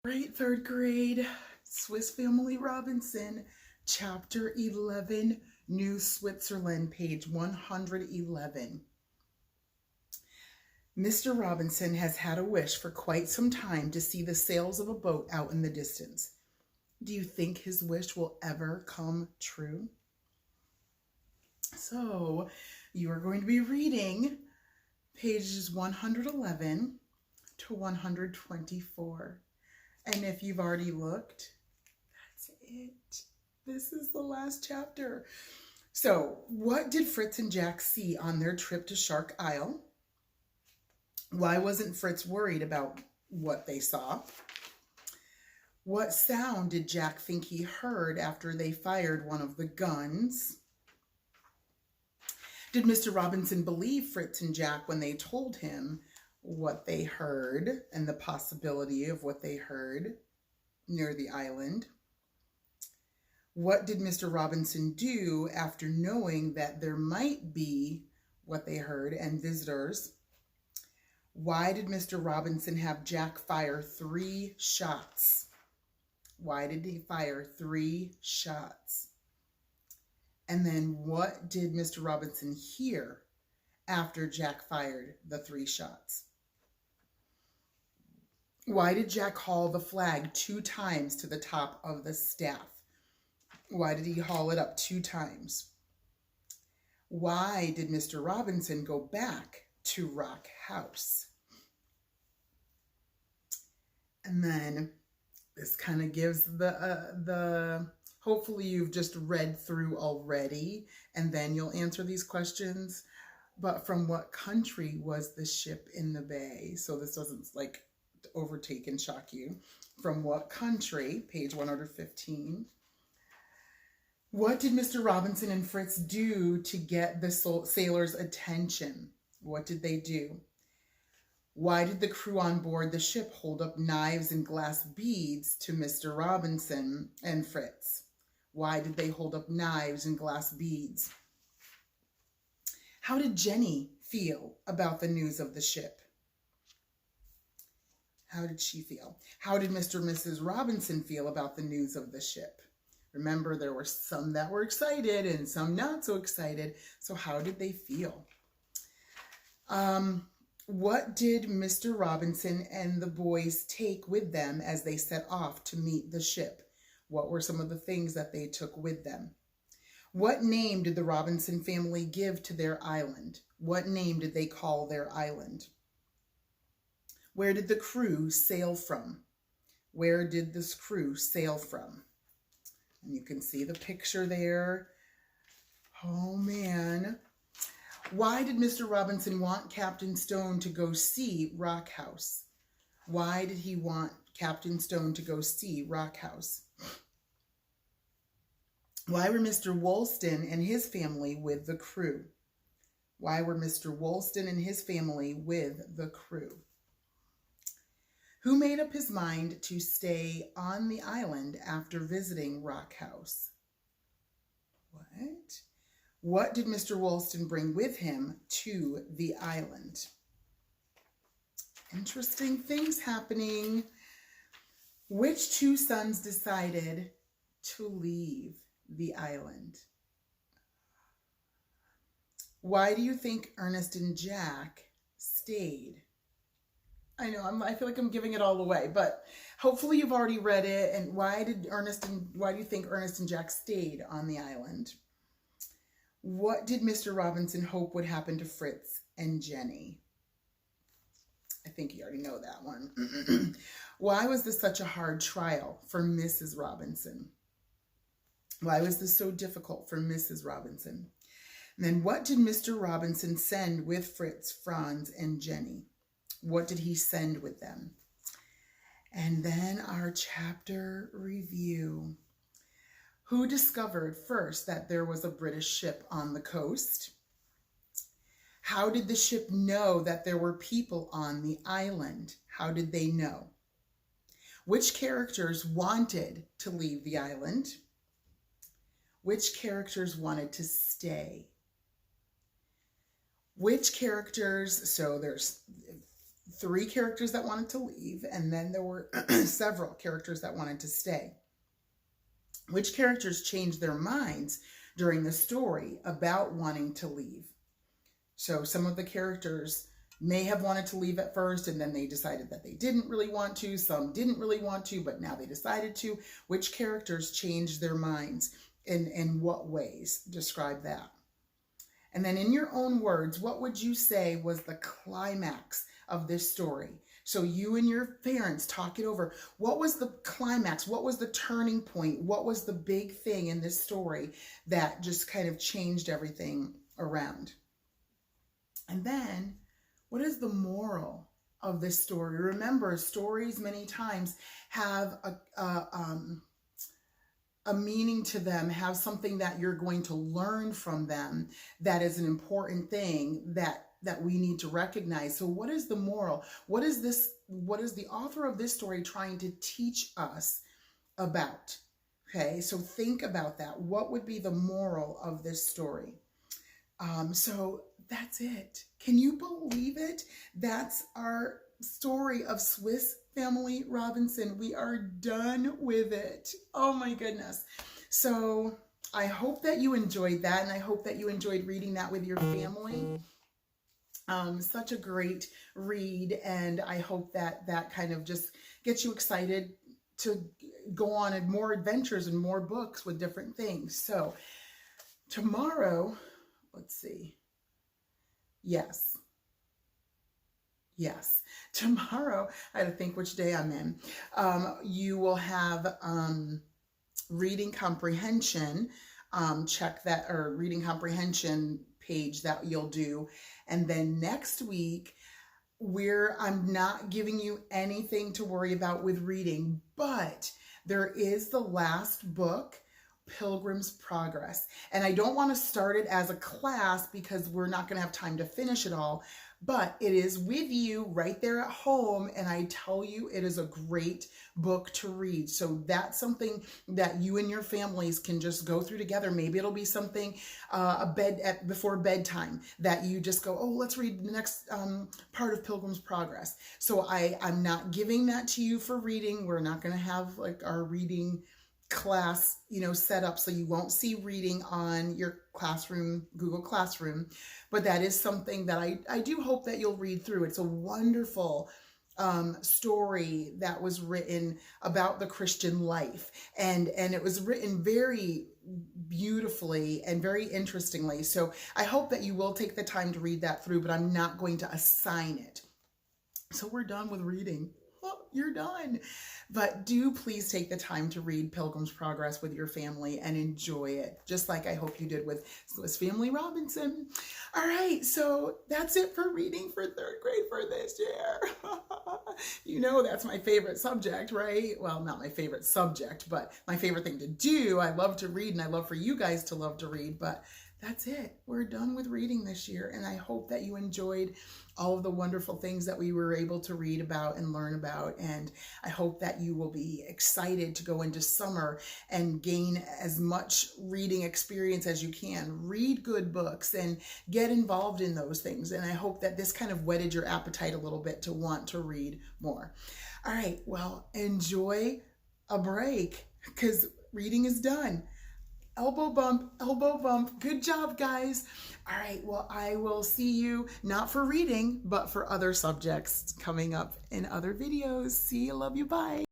Right, third grade, Swiss Family Robinson, chapter 11, New Switzerland, page 111. Mr. Robinson has had a wish for quite some time to see the sails of a boat out in the distance. Do you think his wish will ever come true? So, you are going to be reading pages 111 to 124. And if you've already looked, that's it. This is the last chapter. So, what did Fritz and Jack see on their trip to Shark Isle? Why wasn't Fritz worried about what they saw? What sound did Jack think he heard after they fired one of the guns? Did Mr. Robinson believe Fritz and Jack when they told him what they heard and the possibility of what they heard near the island? What did Mr. Robinson do after knowing that there might be what they heard and visitors? Why did Mr. Robinson have Jack fire 3 shots? Why did he fire 3 shots? And then what did Mr. Robinson hear after Jack fired the 3 shots? Why did Jack haul the flag 2 times to the top of the staff? Why did he haul it up 2 times? Why did Mr. Robinson go back to Rock House? And then this kind of gives the hopefully you've just read through already, and then you'll answer these questions. But from what country was the ship in the bay? So this doesn't like overtake and shock you. From what country? Page 115. What did Mr. Robinson and Fritz do to get the sailors' attention? What did they do? Why did the crew on board the ship hold up knives and glass beads to Mr. Robinson and Fritz? Why did they hold up knives and glass beads? How did Jenny feel about the news of the ship? How did she feel? How did Mr. and Mrs. Robinson feel about the news of the ship? Remember, there were some that were excited and some not so excited. So how did they feel? What did Mr. Robinson and the boys take with them as they set off to meet the ship? What were some of the things that they took with them? What name did the Robinson family give to their island? What name did they call their island? Where did the crew sail from? Where did this crew sail from? And you can see the picture there. Oh, man. Why did Mr. Robinson want Captain Stone to go see Rock House? Why did he want Captain Stone to go see Rock House? Why were Mr. Woolston and his family with the crew? Why were Mr. Woolston and his family with the crew? Who made up his mind to stay on the island after visiting Rock House? What? What did Mr. Woolston bring with him to the island? Interesting things happening. Which 2 sons decided to leave the island? Why do you think Ernest and Jack stayed? I know, I feel like I'm giving it all away, but hopefully you've already read it. And why do you think Ernest and Jack stayed on the island? What did Mr. Robinson hope would happen to Fritz and Jenny? I think you already know that one. Why was this such a hard trial for Mrs. Robinson? Why was this so difficult for Mrs. Robinson? And then what did Mr. Robinson send with Fritz, Franz, and Jenny? What did he send with them? And then our chapter review. Who discovered first that there was a British ship on the coast? How did the ship know that there were people on the island? How did they know? Which characters wanted to leave the island? Which characters wanted to stay? Which characters, so there's 3 characters that wanted to leave, and then there were several characters that wanted to stay. Which characters changed their minds during the story about wanting to leave? So some of the characters may have wanted to leave at first, and then they decided that they didn't really want to. Some didn't really want to, but now they decided to. Which characters changed their minds? In what ways? Describe that. And then in your own words, what would you say was the climax of this story? So you and your parents talk it over. What was the climax? What was the turning point? What was the big thing in this story that just kind of changed everything around? And then, what is the moral of this story? Remember, stories many times have a meaning to them, have something that you're going to learn from them that is an important thing that we need to recognize. So what is the moral? What is the author of this story trying to teach us about? Okay, so think about that. What would be the moral of this story? So that's it. Can you believe it? That's our story of Swiss Family Robinson. We are done with it. Oh my goodness. So I hope that you enjoyed that, and I hope that you enjoyed reading that with your family. Such a great read, and I hope that that kind of just gets you excited to go on more adventures and more books with different things. So tomorrow, let's see. Yes. Tomorrow, I had to think which day I'm in. You will have reading comprehension. Check that, or reading comprehension page that you'll do. And then next week, I'm not giving you anything to worry about with reading, but there is the last book, Pilgrim's Progress. And I don't want to start it as a class because we're not going to have time to finish it all, but it is with you right there at home. And I tell you, it is a great book to read. So that's something that you and your families can just go through together. Maybe it'll be something before bedtime that you just go, oh, let's read the next part of Pilgrim's Progress. So I'm not giving that to you for reading. We're not going to have like our reading class, set up, so you won't see reading on your classroom, Google Classroom, but that is something that I do hope that you'll read through. It's a wonderful story that was written about the Christian life, and it was written very beautifully and very interestingly. So I hope that you will take the time to read that through, but I'm not going to assign it. So we're done with reading. You're done. But do please take the time to read Pilgrim's Progress with your family and enjoy it, just like I hope you did with Swiss Family Robinson. All right, so that's it for reading for 3rd grade for this year. That's my favorite subject, right? Well, not my favorite subject, but my favorite thing to do. I love to read, and I love for you guys to love to read, but that's it. We're done with reading this year, and I hope that you enjoyed all of the wonderful things that we were able to read about and learn about, and I hope that you will be excited to go into summer and gain as much reading experience as you can. Read good books and get involved in those things, and I hope that this kind of whetted your appetite a little bit to want to read more. All right, well, enjoy a break because reading is done. Elbow bump, elbow bump. Good job, guys. All right, well, I will see you not for reading, but for other subjects coming up in other videos. See you, love you, bye.